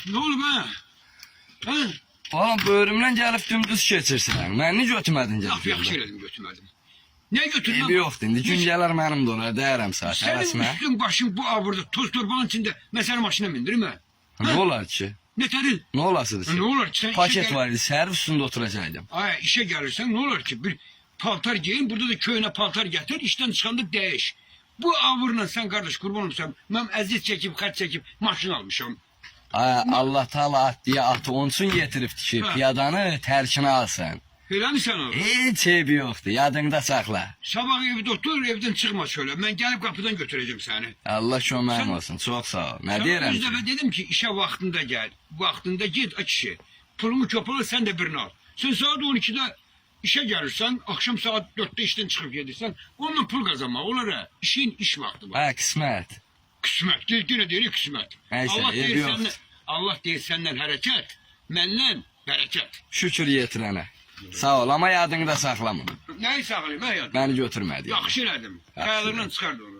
Ne oldu be? Ha? Oğlum böğrümden gelip dümdüz geçirsən. Mən niyə götürmədin Laf gəlib? yaxşı elədim götürmedim. Ne götürdün? Ebi yoxdur, indi gün gələr mənim də olar, deyərəm saat, Senin həvəsmə. üstün başın bu avurda toz torbanın içinde. Ben seni maşına bindirim ha. Nə olar ki? Ne terin? Nə olasıdır ki? Ne olur ki sen Paket var idi, səhər üstündə oturacaqdım. Ay işe gelirsen ne olur ki bir paltar giyin burada da köyüne paltar getir işten çıkanda değiş. Bu avurla sen kardeş kurban olmuşsan ben eziyet çekip kaç çekip maşın almışım. Ay, Allah Taala at diye atı onun üçün getiribdi ki, Ha. piyadanı tərkinə alsan. Öyle mi sen abi? Heç ebi yoxdur, yadında saxla. Sabah evde otur evden çıkma şöyle. Ben gelip kapıdan götüreceğim seni. Allah köməyin Sen- olsun, çox sağ ol. Nə Sana deyirəm özde ki? ben dedim ki işe vaktinde gel. Vaktinde git aç işi. Pulunu köpala sen de birini al. Sen saat 12'de işe gelirsen akşam saat 4'te işten çıkıp gelirsen onunla pul kazanma olur ha. İşin iş vakti var. Ha, qismət. Kısmet. Yine değil kısmet. Neyse, Allah ev değil yok. senden, Allah değil senden hareket. Menden bereket. Şükür yetirənə. Sağ ol, amma yadında saxlama. Neyi sağlayayım ha ya? Məni götürmədi. Yaxşı elədim. Kayalarından çıkardı onu.